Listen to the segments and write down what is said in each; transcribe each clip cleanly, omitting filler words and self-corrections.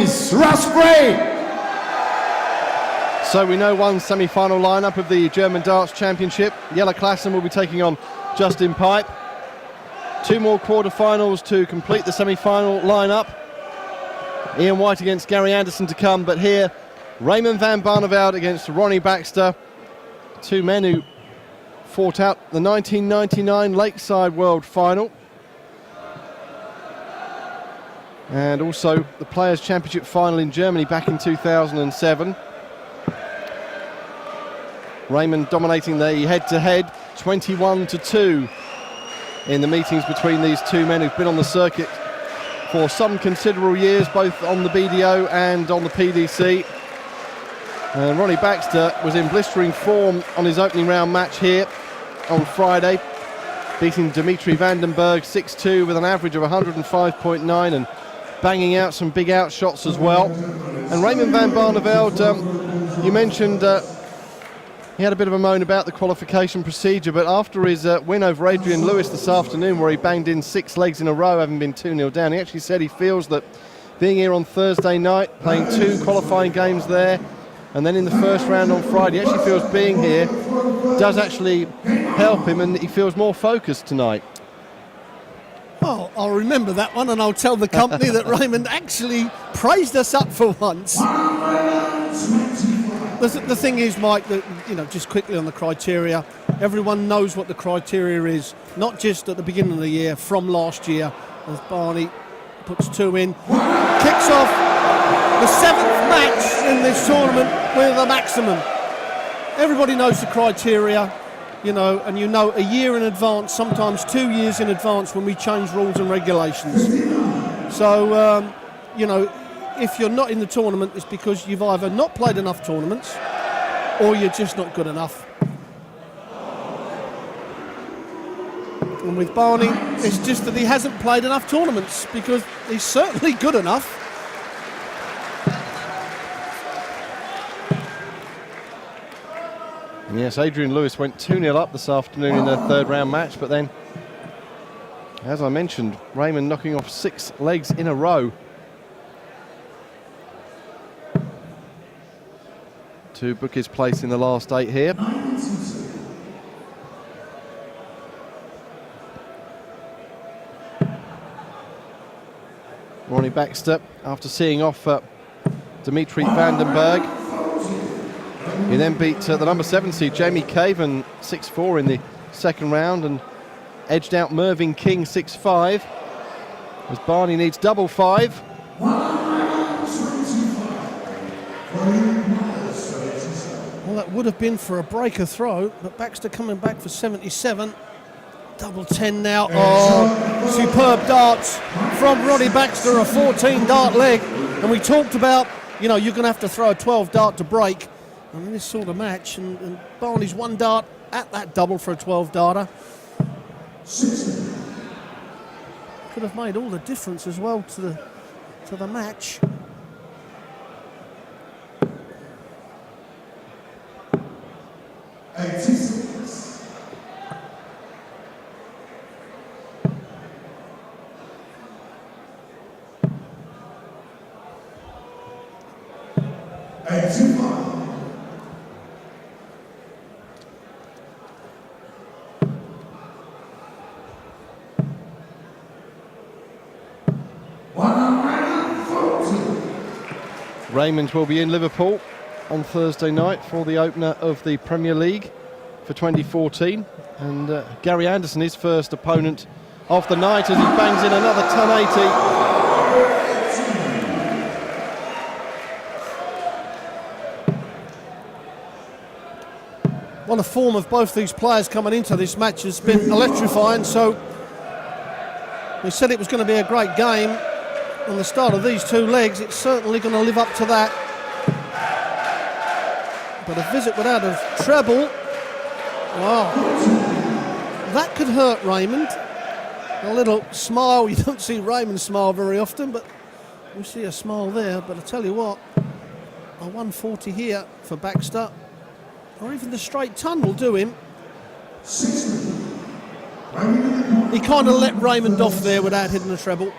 Lewis, Raspberry. So we know one semi-final lineup of the German Darts Championship. Jelle Klassen will be taking on Justin Pipe. 2 more quarterfinals to complete the semi-final lineup. Ian White against Gary Anderson to come, but here Raymond van Barneveld against Ronnie Baxter. 2 men who fought out the 1999 Lakeside World Final. And also the Players' Championship final in Germany back in 2007. Raymond dominating the head-to-head 21-2 in the meetings between these 2 men who've been on the circuit for some considerable years, both on the BDO and on the PDC. And Ronnie Baxter was in blistering form on his opening round match here on Friday, beating Dimitri Vandenberg 6-2 with an average of 105.9 and banging out some big out shots as well. And Raymond van Barneveld, you mentioned he had a bit of a moan about the qualification procedure, but after his win over Adrian Lewis this afternoon, where he banged in 6 legs in a row, having been 2-0 down, he actually said he feels that being here on Thursday night, playing 2 qualifying games there, and then in the first round on Friday, he actually feels being here does actually help him, and he feels more focused tonight. Well, I'll remember that one, and I'll tell the company that Raymond actually praised us up for once. The thing is, Mike, that, you know, just quickly on the criteria, everyone knows what the criteria is, not just at the beginning of the year, from last year, as Barney puts 2 in, kicks off the 7th match in this tournament with a maximum. Everybody knows the criteria, you know, and you know a year in advance, sometimes 2 years in advance when we change rules and regulations. So, you know, if you're not in the tournament, it's because you've either not played enough tournaments or you're just not good enough. And with Barney, it's just that he hasn't played enough tournaments, because he's certainly good enough. Yes, Adrian Lewis went 2-0 up this afternoon in their 3rd round match, but then, as I mentioned, Raymond knocking off 6 legs in a row to book his place in the last 8 here. Ronnie Baxter, after seeing off Dimitri Vandenberg, he then beat the number 7 seed Jamie Caven 6-4 in the 2nd round and edged out Mervyn King 6-5, as Barney needs double 5. Well, that would have been for a breaker throw, but Baxter coming back for 77. Double 10 now. Oh, superb darts from Ronnie Baxter, a 14 dart leg. And we talked about, you know, you're going to have to throw a 12 dart to break. And in this sort of match, and Barney's 1 dart at that double for a 12 darter. Could have made all the difference as well to the match. Raymond will be in Liverpool on Thursday night for the opener of the Premier League for 2014, and Gary Anderson, his first opponent of the night, as he bangs in another 1080. Well, the form of both these players coming into this match has been electrifying, so we said it was going to be a great game. On the start of these 2 legs, it's certainly going to live up to that. But a visit without a treble, wow, that could hurt Raymond. A little smile, you don't see Raymond smile very often, but we see a smile there. But I tell you what, a 140 here for Baxter, or even the straight ton will do him. He kind of let Raymond off there without hitting the treble.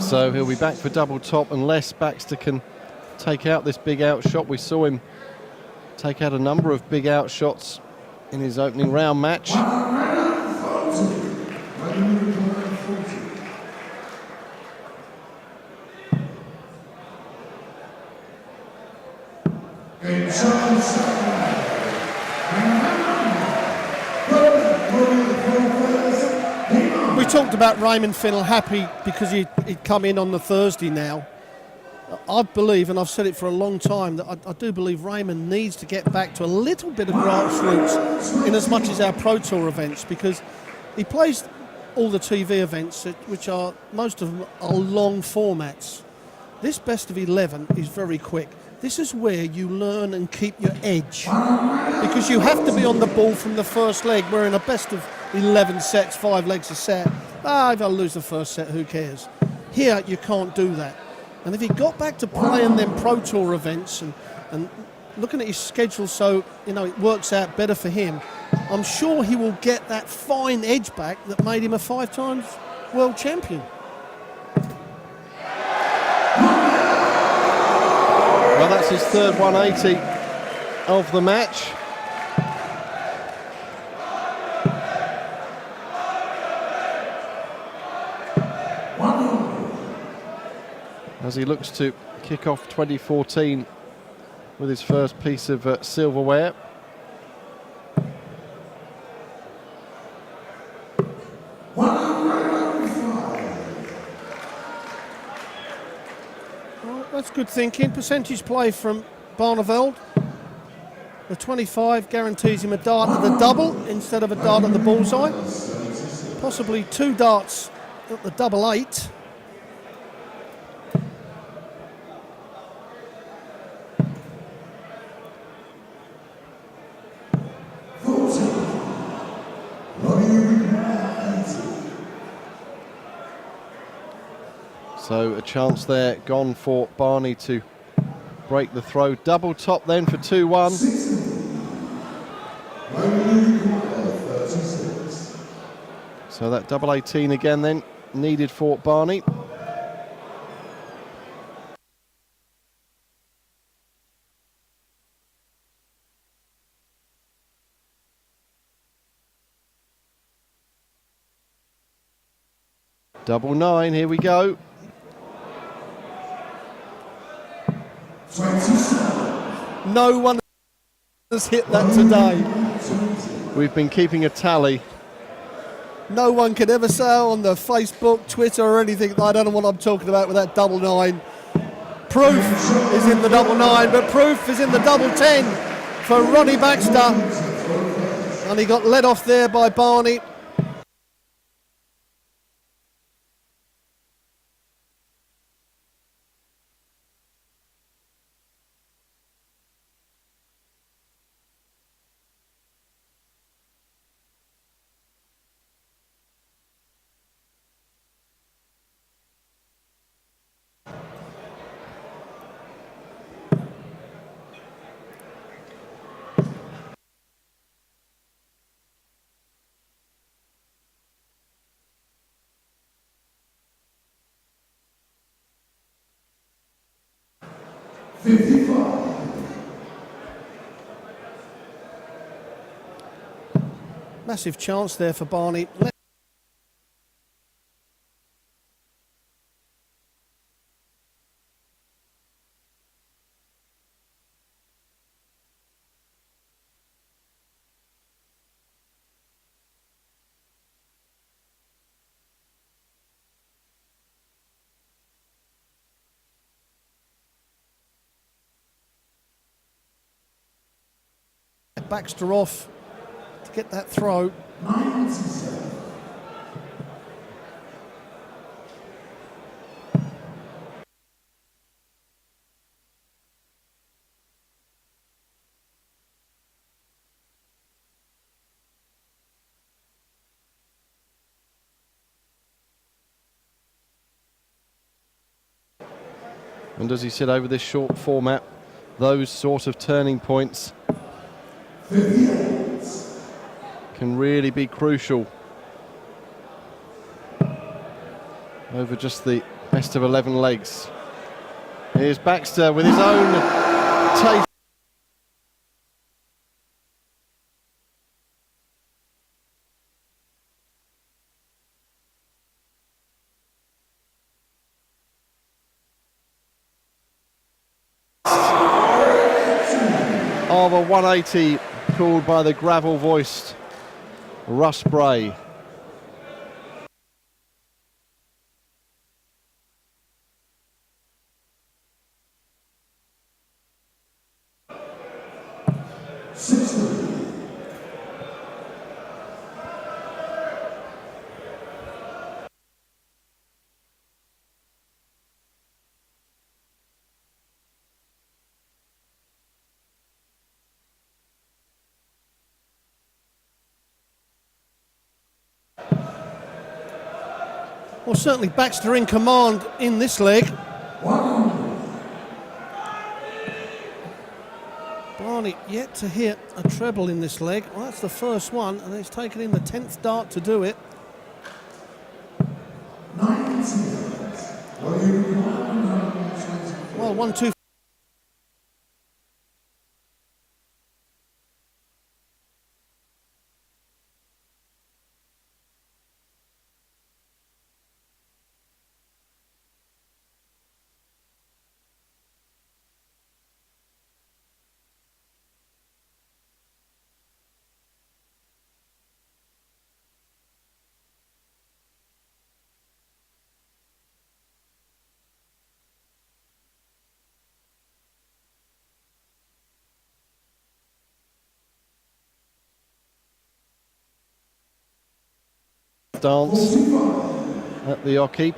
So he'll be back for double top unless Baxter can take out this big out shot. We saw him take out a number of big out shots in his opening round match. We talked about Raymond Fennell happy because he'd come in on the Thursday now. I believe, and I've said it for a long time, that I do believe Raymond needs to get back to a little bit of grassroots in as much as our Pro Tour events, because he plays all the TV events, which are, most of them are long formats. This best of 11 is very quick. This is where you learn and keep your edge, because you have to be on the ball from the first leg, where in a best of 11 sets, 5 legs a set, if I lose the first set, who cares? Here, you can't do that. And if he got back to playing them Pro Tour events and looking at his schedule so, it works out better for him, I'm sure he will get that fine edge back that made him a 5-time world champion. Well, that's his third 180 of the match. As he looks to kick off 2014 with his first piece of silverware. Well, that's good thinking. Percentage play from Barneveld. The 25 guarantees him a dart at the double instead of a dart at the bullseye. Possibly 2 darts at the double 8. So a chance there gone for Barney to break the throw. Double top then for 2-1. So that double 18 again then needed for Barney. Double 9, here we go. No one has hit that today. We've been keeping a tally. No one can ever say on the Facebook, Twitter or anything, I don't know what I'm talking about with that double 9. Proof is in the double 9, but proof is in the double 10 for Ronnie Baxter. And he got led off there by Barney. Massive chance there for Barney. Baxter off to get that throw. And as he said, over this short format, those sort of turning points can really be crucial. over just the best of 11 legs. Here's Baxter with his own taste. Of a 180 called by the gravel-voiced Russ Bray. Well, certainly Baxter in command in this leg. Barney yet to hit a treble in this leg. Well, that's the first one, and he's taken in the 10th dart to do it. Well, 1-2. Dance at the Oki.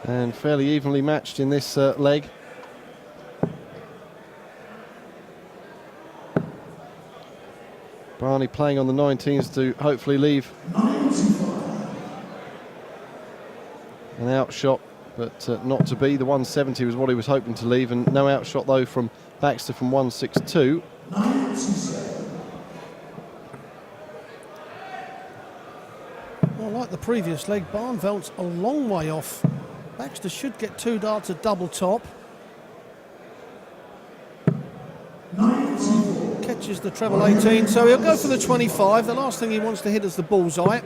And fairly evenly matched in this leg. Barney playing on the 19s to hopefully leave an outshot, but not to be. The 170 was what he was hoping to leave, and no outshot though from Baxter from 162. Well, like the previous leg, Barneveld's a long way off. Baxter should get 2 darts at double top. Catches the treble 18, so he'll go for the 25. The last thing he wants to hit is the bullseye.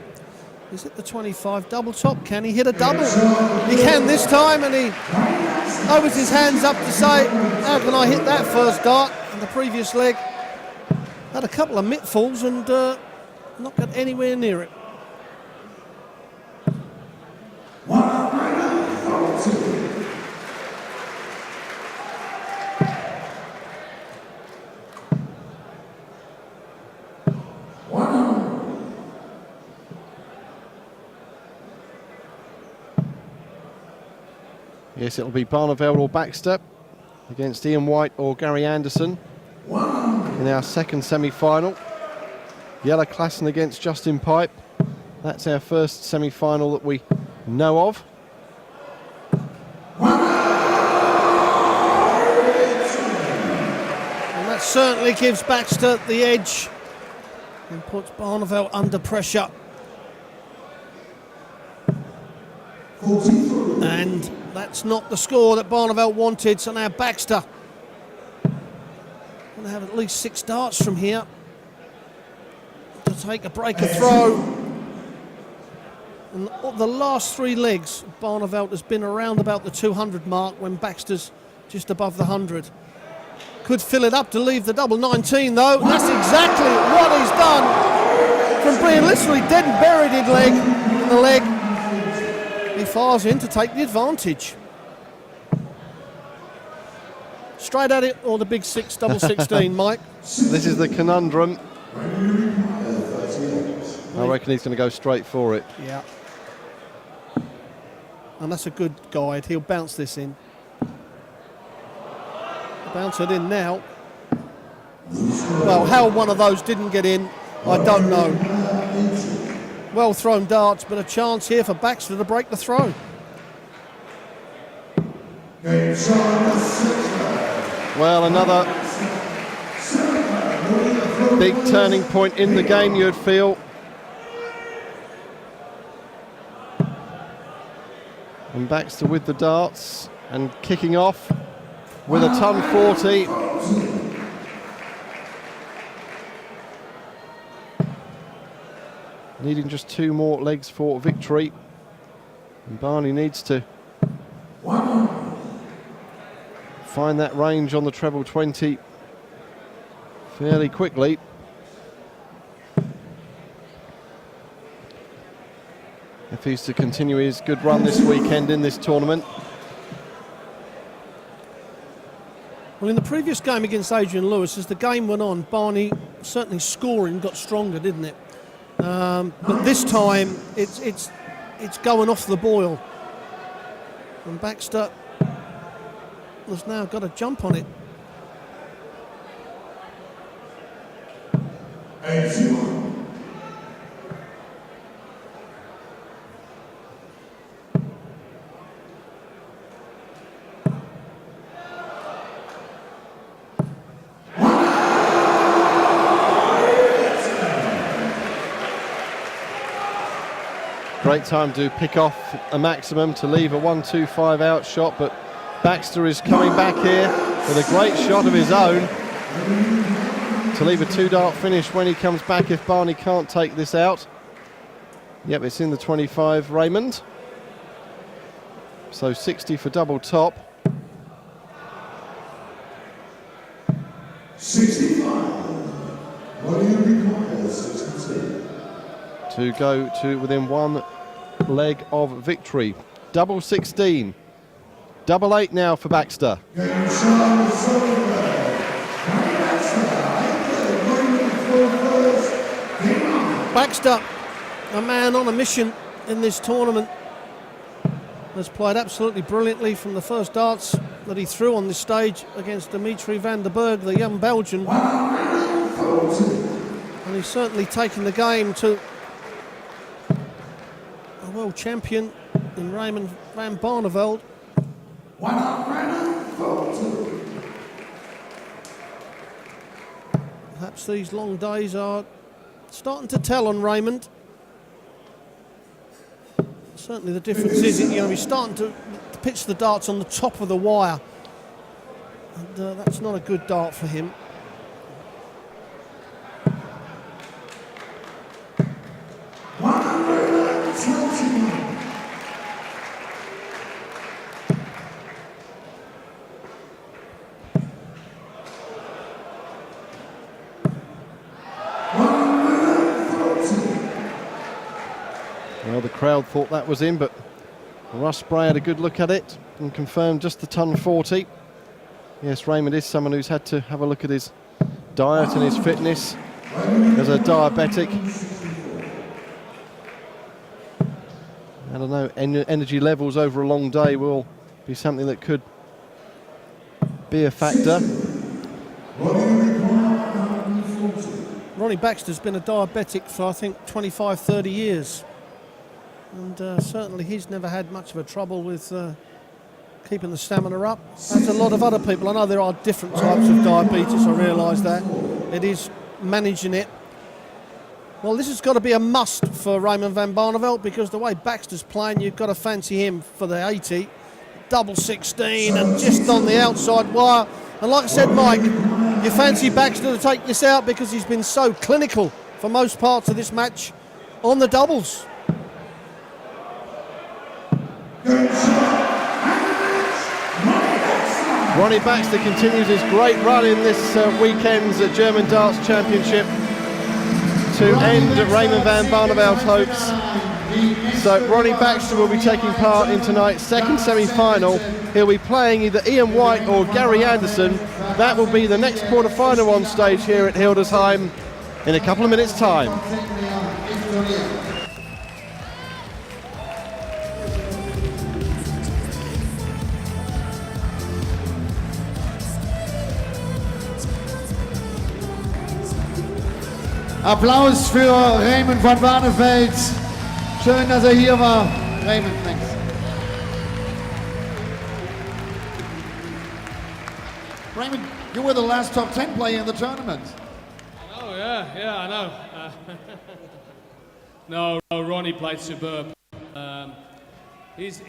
Is it the 25 double top? Can he hit a double? He can this time, and he opens his hands up to say, how can I hit that first dart? And the previous leg had a couple of mitfalls and not got anywhere near it. Yes, it'll be Barneveld or Baxter against Ian White or Gary Anderson in our second semi-final. Yella Klassen against Justin Pipe. That's our first semi-final that we know of. And that certainly gives Baxter the edge and puts Barneveld under pressure. And that's not the score that Barneveld wanted, so now Baxter going to have at least 6 darts from here to take a breaker throw. And the last 3 legs, Barneveld has been around about the 200 mark when Baxter's just above the 100. Could fill it up to leave the double 19 though. That's exactly what he's done. From being literally dead and buried in the leg, he fires in to take the advantage. Straight at it or the big 6 double 16, Mike? This is the conundrum. I reckon he's going to go straight for it. Yeah. And that's a good guide. He'll bounce this in. Bounce it in now. Well, how one of those didn't get in, I don't know. Well thrown darts, but a chance here for Baxter to break the throw. Well, another big turning point in the game, you'd feel. And Baxter with the darts and kicking off with a ton 40. Needing just 2 more legs for victory. And Barney needs to find that range on the treble 20 fairly quickly. If he's to continue his good run this weekend in this tournament. Well, in the previous game against Adrian Lewis, as the game went on, Barney certainly scoring got stronger, didn't it? But this time it's going off the boil, and Baxter has now got a jump on it. Great time to pick off a maximum to leave a 1-2-5 out shot, but Baxter is coming back here with a great shot of his own to leave a 2-dart finish when he comes back if Barney can't take this out. Yep, it's in the 25, Raymond. So 60 for double top. 65. What do you require? 62. To go to within 1 leg of victory. Double 16. Double 8 now for Baxter. Baxter, a man on a mission in this tournament, has played absolutely brilliantly from the first darts that he threw on this stage against Dimitri van der Berg, the young Belgian. And he's certainly taken the game to a world champion in Raymond van Barneveld. Perhaps these long days are starting to tell on Raymond. Certainly the difference is, he's starting to pitch the darts on the top of the wire, and that's not a good dart for him. Well, the crowd thought that was in, but Russ Spray had a good look at it and confirmed just the ton 40. Yes, Raymond is someone who's had to have a look at his diet and his fitness as a diabetic. I don't know, energy levels over a long day will be something that could be a factor. Ronnie Baxter's been a diabetic for, I think, 25, 30 years. And certainly he's never had much of a trouble with keeping the stamina up. As a lot of other people. I know there are different types of diabetes, I realise that. It is managing it. Well, this has got to be a must for Raymond van Barneveld, because the way Baxter's playing, you've got to fancy him for the 80. Double 16 and just on the outside wire. And like I said, Mike, you fancy Baxter to take this out because he's been so clinical for most parts of this match on the doubles. Ronnie Baxter continues his great run in this weekend's German Darts Championship to end Raymond van Barneveld's hopes. So Ronnie Baxter will be taking part in tonight's second semi-final. He'll be playing either Ian White or Gary Anderson. That will be the next quarter-final on stage here at Hildesheim in a couple of minutes' time. Applaus für Raymond van Barneveld. Schön, dass hier war. Raymond, thanks. Raymond, you were the last top 10 player in the tournament. Oh yeah, I know. No, Ronnie played superb. He's